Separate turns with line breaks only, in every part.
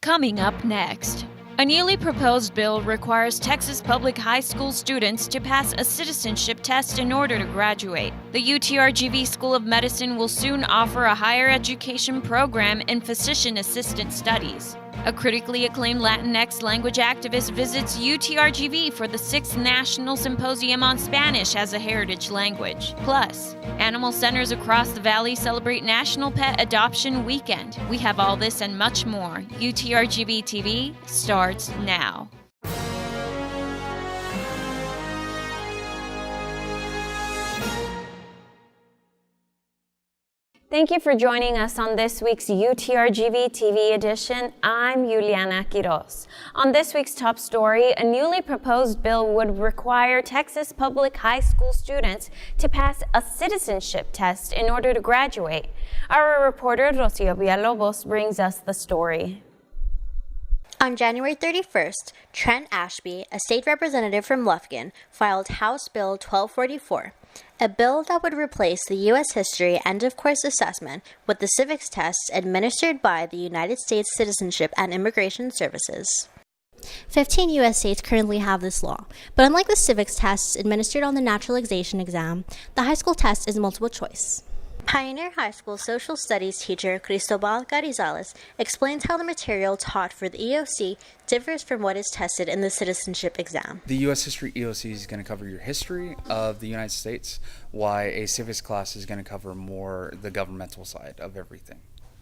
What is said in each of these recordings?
Coming up next, a newly proposed bill requires Texas public high school students to pass a citizenship test in order to graduate. The UTRGV School of Medicine will soon offer a higher education program in physician assistant studies. A critically acclaimed Latinx language activist visits UTRGV for the 6th National Symposium on Spanish as a heritage language. Plus, animal centers across the valley celebrate National Pet Adoption Weekend. We have all this and much more. UTRGV-TV starts now.
Thank you for joining us on this week's UTRGV-TV edition. I'm Juliana Quiroz. On this week's top story, a newly proposed bill would require Texas public high school students to pass a citizenship test in order to graduate. Our reporter, Rocio Villalobos, brings us the story.
On January 31st, Trent Ashby, a state representative from Lufkin, filed House Bill 1244, a bill that would replace the U.S. history end-of-course assessment with the civics tests administered by the United States Citizenship and Immigration Services. 15 U.S. states currently have this law, but unlike the civics tests administered on the naturalization exam, the high school test is multiple choice. Pioneer High School social studies teacher Cristobal Garizales explains how the material taught for the EOC differs from what is tested in the citizenship exam.
The U.S. History EOC is going to cover your history of the United States, while a civics class is going to cover more the governmental side of everything.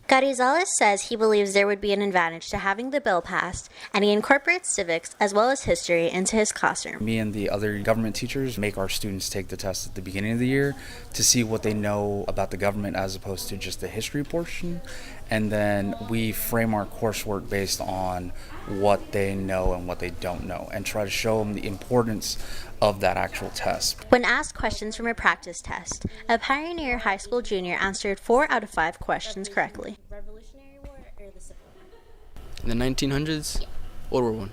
Garizales says he believes there would be an advantage to having the bill passed, and he incorporates civics as well as history into his classroom.
Me and the other government teachers make our students take the test at the beginning of the year to see what they know about the government as opposed to just the history portion. And then we frame our coursework based on what they know and what they don't know and try to show them the importance of that actual test.
When asked questions from a practice test, a Pioneer High School junior answered 4 out of 5 questions correctly. Revolutionary War or the Civil War?
In the 1900s? World War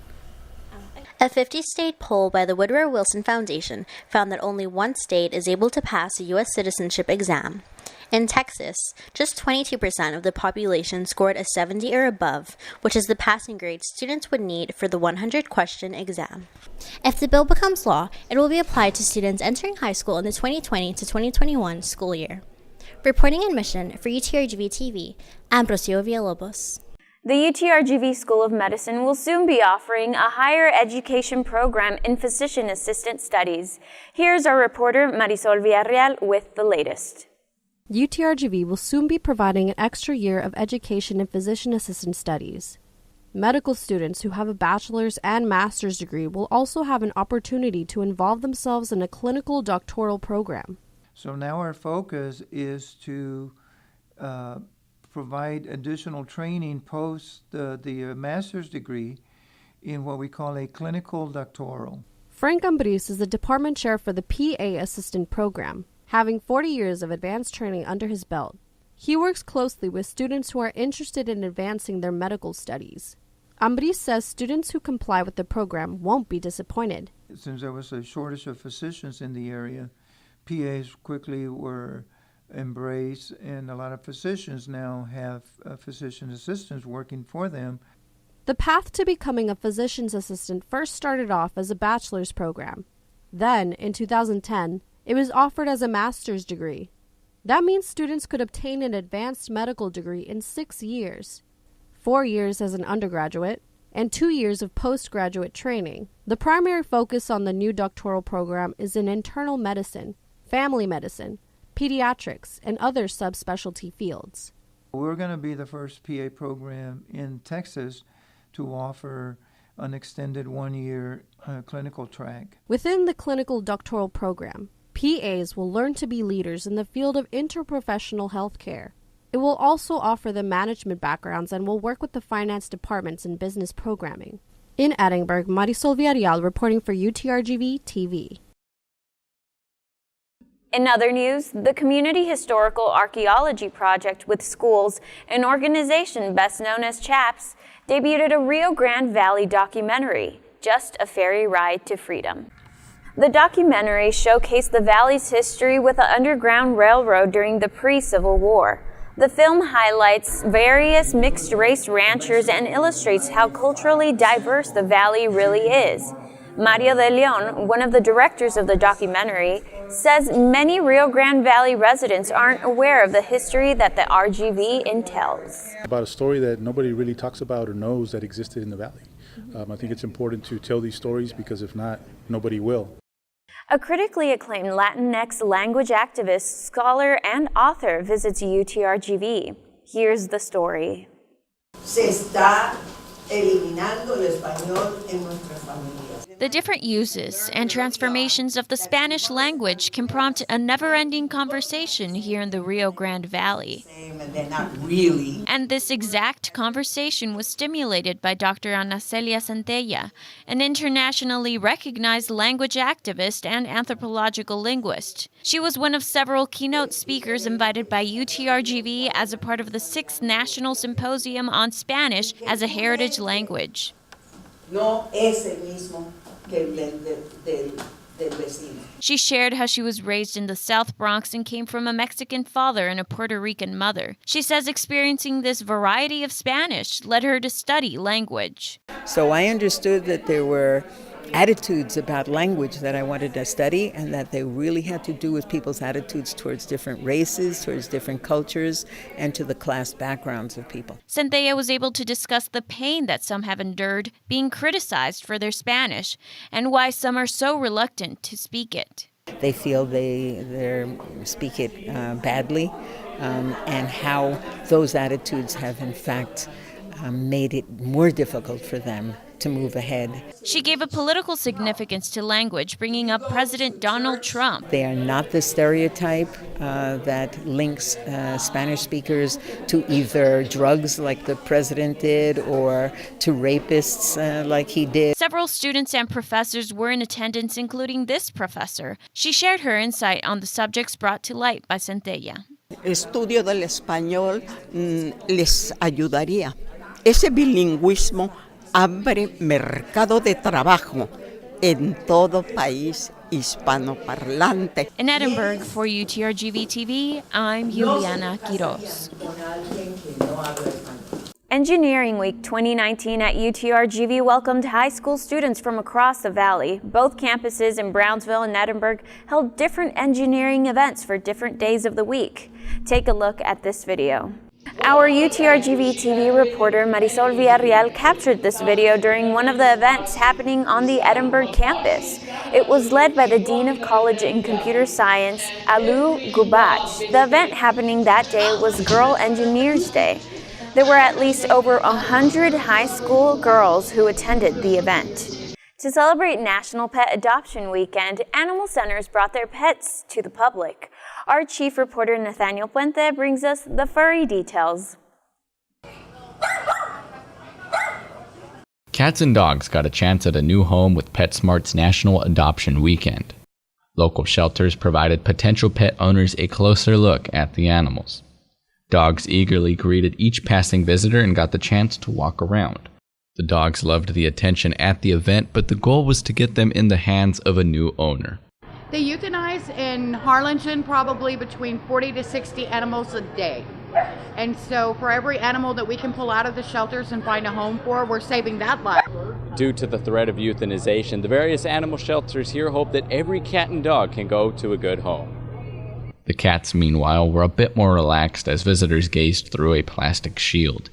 I.
A 50-state poll by the Woodrow Wilson Foundation found that only one state is able to pass a U.S. citizenship exam. In Texas, just 22% of the population scored a 70 or above, which is the passing grade students would need for the 100-question exam. If the bill becomes law, it will be applied to students entering high school in the 2020 to 2021 school year. Reporting in Mission for UTRGV-TV, I'm Rocio Villalobos.
The UTRGV School of Medicine will soon be offering a higher education program in physician assistant studies. Here's our reporter Marisol Villarreal with the latest.
UTRGV will soon be providing an extra year of education in physician assistant studies. Medical students who have a bachelor's and master's degree will also have an opportunity to involve themselves in a clinical doctoral program.
So now our focus is to provide additional training post the master's degree in what we call a clinical doctoral.
Frank AMBRIZ is the department chair for the PA assistant program, having 40 years of advanced training under his belt. He works closely with students who are interested in advancing their medical studies. AMBRIZ says students who comply with the program won't be disappointed.
Since there was a shortage of physicians in the area, PAs quickly were embraced, and a lot of physicians now have physician assistants working for them.
The path to becoming a physician's assistant first started off as a bachelor's program. Then, in 2010, it was offered as a master's degree. That means students could obtain an advanced medical degree in 6 years, 4 years as an undergraduate, and 2 years of postgraduate training. The primary focus on the new doctoral program is in internal medicine, family medicine, pediatrics, and other subspecialty fields.
We're going to be the first PA program in Texas to offer an extended 1-year clinical track.
Within the clinical doctoral program, PAs will learn to be leaders in the field of interprofessional healthcare. It will also offer them management backgrounds and will work with the finance departments in business programming. In Edinburgh, Marisol Villarreal reporting for UTRGV-TV.
In other news, the Community Historical Archaeology Project with schools, an organization best known as CHAPS, debuted a Rio Grande Valley documentary, Just a Ferry Ride to Freedom. The documentary showcased the valley's history with the Underground Railroad during the pre-Civil War. The film highlights various mixed-race ranchers and illustrates how culturally diverse the valley really is. Mario de Leon, one of the directors of the documentary, says many Rio Grande Valley residents aren't aware of the history that the RGV entails.
About a story that nobody really talks about or knows that existed in the valley. I think it's important to tell these stories because if not, nobody will.
A critically acclaimed Latinx language activist, scholar, and author visits UTRGV. Here's the story.
Se está eliminando el español en nuestras familias.
The different uses and transformations of the Spanish language can prompt a never-ending conversation here in the Rio Grande Valley. And this exact conversation was stimulated by Dr. Celia Zentella, an internationally recognized language activist and anthropological linguist. She was one of several keynote speakers invited by UTRGV as a part of the 6th National Symposium on Spanish as a Heritage Language.
No es el mismo que el del vecino.
She shared how she was raised in the South Bronx and came from a Mexican father and a Puerto Rican mother. She says experiencing this variety of Spanish led her to study language.
So I understood that there were attitudes about language that I wanted to study, and that they really had to do with people's attitudes towards different races, towards different cultures, and to the class backgrounds of people.
Zendaya was able to discuss the pain that some have endured being criticized for their Spanish, and why some are so reluctant to speak it.
They feel they speak it badly, and how those attitudes have in fact made it more difficult for them to move ahead.
She gave a political significance to language, bringing up President Donald Trump.
They are not the stereotype that links Spanish speakers to either drugs like the president did or to rapists like he did.
Several students and professors were in attendance, including this professor. She shared her insight on the subjects brought to light by Zentella.
El estudio del español les ayudaría. Ese bilingüismo abre mercado de trabajo en todo país hispanoparlante.
In Edinburgh, for UTRGV-TV, I'm Juliana Quiroz.
Engineering Week 2019 at UTRGV welcomed high school students from across the valley. Both campuses in Brownsville and Edinburgh held different engineering events for different days of the week. Take a look at this video. Our UTRGV-TV reporter Marisol Villarreal captured this video during one of the events happening on the Edinburgh campus. It was led by the Dean of College in Computer Science, Alu Gubach. The event happening that day was Girl Engineers Day. There were at least over 100 high school girls who attended the event. To celebrate National Pet Adoption Weekend, animal centers brought their pets to the public. Our chief reporter Nathaniel Puente brings us the furry details.
Cats and dogs got a chance at a new home with PetSmart's National Adoption Weekend. Local shelters provided potential pet owners a closer look at the animals. Dogs eagerly greeted each passing visitor and got the chance to walk around. The dogs loved the attention at the event, but the goal was to get them in the hands of a new owner.
They euthanize in Harlingen probably between 40 to 60 animals a day. And so for every animal that we can pull out of the shelters and find a home for, we're saving that life.
Due to the threat of euthanization, the various animal shelters here hope that every cat and dog can go to a good home.
The cats, meanwhile, were a bit more relaxed as visitors gazed through a plastic shield.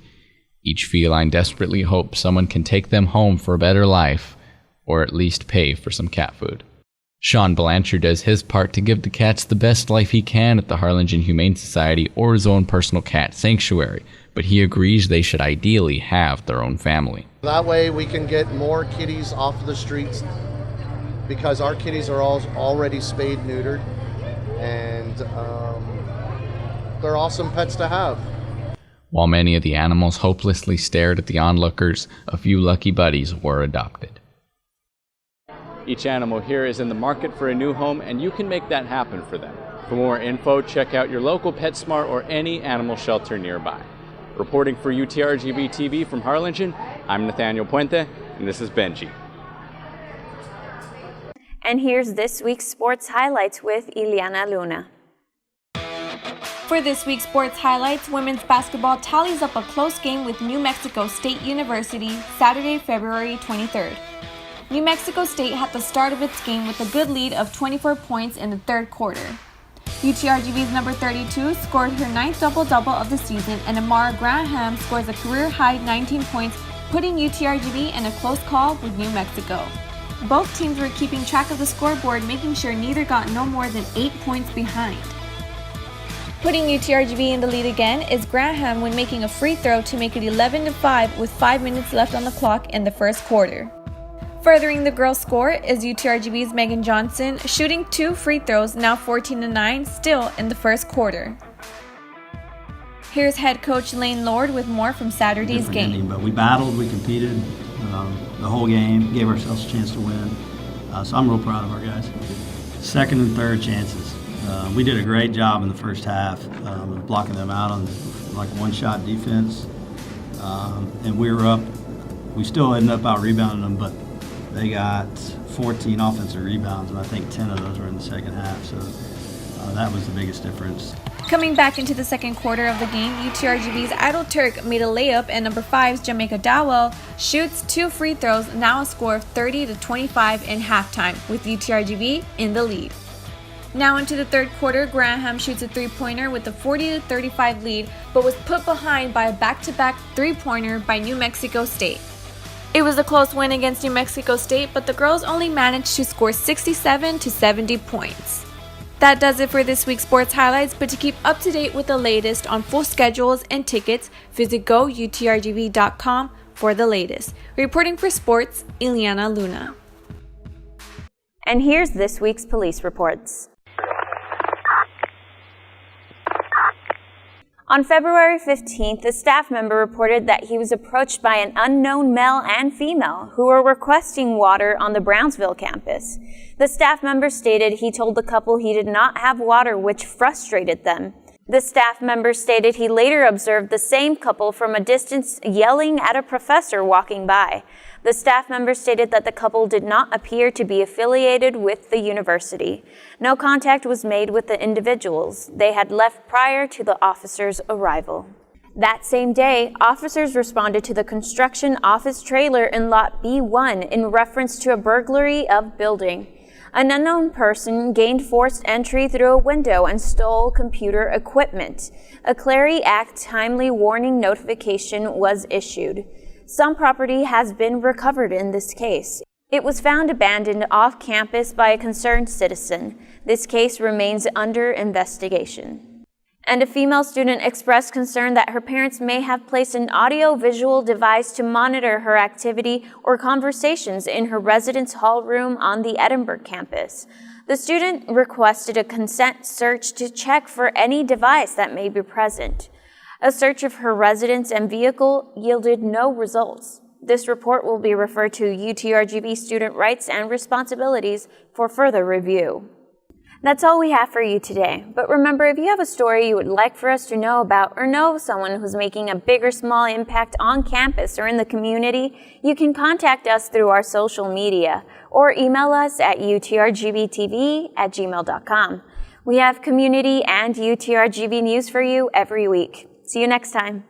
Each feline desperately hopes someone can take them home for a better life, or at least pay for some cat food. Sean Blanchard does his part to give the cats the best life he can at the Harlingen Humane Society or his own personal cat sanctuary, but he agrees they should ideally have their own family.
That way we can get more kitties off the streets, because our kitties are all already spayed, neutered, and they're awesome pets to have.
While many of the animals hopelessly stared at the onlookers, a few lucky buddies were adopted.
Each animal here is in the market for a new home, and you can make that happen for them. For more info, check out your local PetSmart or any animal shelter nearby. Reporting for UTRGV-TV from Harlingen, I'm Nathaniel Puente, and this is Benji.
And here's this week's sports highlights with Ileana Luna.
For this week's sports highlights, women's basketball tallies up a close game with New Mexico State University Saturday, February 23rd. New Mexico State had the start of its game with a good lead of 24 points in the third quarter. UTRGV's number 32 scored her 9th double-double of the season, and Amara Graham scores a career-high 19 points, putting UTRGV in a close call with New Mexico. Both teams were keeping track of the scoreboard, making sure neither got no more than 8 points behind. Putting UTRGV in the lead again is Graham when making a free throw to make it 11-5 with 5 minutes left on the clock in the first quarter. Furthering the girls' score is UTRGV's Megan Johnson, shooting 2 free throws, now 14-9, still in the first quarter. Here's head coach Lane Lord with more from Saturday's game.
Ending, but we battled, we competed the whole game, gave ourselves a chance to win. So I'm real proud of our guys. Second and third chances. We did a great job in the first half of blocking them out on like one-shot defense. And we were up. We still ended up out-rebounding them, but they got 14 offensive rebounds, and I think 10 of those were in the second half. So that was the biggest difference.
Coming back into the second quarter of the game, UTRGV's Idle Turk made a layup, and number 5's Jamaica Dowell shoots 2 free throws, now a score of 30-25 in halftime, with UTRGV in the lead. Now into the third quarter, Graham shoots a 3-pointer with a 40-35 lead, but was put behind by a back-to-back 3-pointer by New Mexico State. It was a close win against New Mexico State, but the girls only managed to score 67-70 points. That does it for this week's sports highlights, but to keep up to date with the latest on full schedules and tickets, visit goutrgv.com for the latest. Reporting for sports, Ileana Luna.
And here's this week's police reports. On February 15th, a staff member reported that he was approached by an unknown male and female who were requesting water on the Brownsville campus. The staff member stated he told the couple he did not have water, which frustrated them. The staff member stated he later observed the same couple from a distance yelling at a professor walking by. The staff member stated that the couple did not appear to be affiliated with the university. No contact was made with the individuals. They had left prior to the officers' arrival. That same day, officers responded to the construction office trailer in Lot B1 in reference to a burglary of building. An unknown person gained forced entry through a window and stole computer equipment. A Clary Act timely warning notification was issued. Some property has been recovered in this case. It was found abandoned off campus by a concerned citizen. This case remains under investigation. And a female student expressed concern that her parents may have placed an audio-visual device to monitor her activity or conversations in her residence hall room on the Edinburgh campus. The student requested a consent search to check for any device that may be present. A search of her residence and vehicle yielded no results. This report will be referred to UTRGV Student Rights and Responsibilities for further review. That's all we have for you today. But remember, if you have a story you would like for us to know about or know someone who's making a big or small impact on campus or in the community, you can contact us through our social media or email us at utrgvtv@gmail.com. We have community and UTRGV news for you every week. See you next time.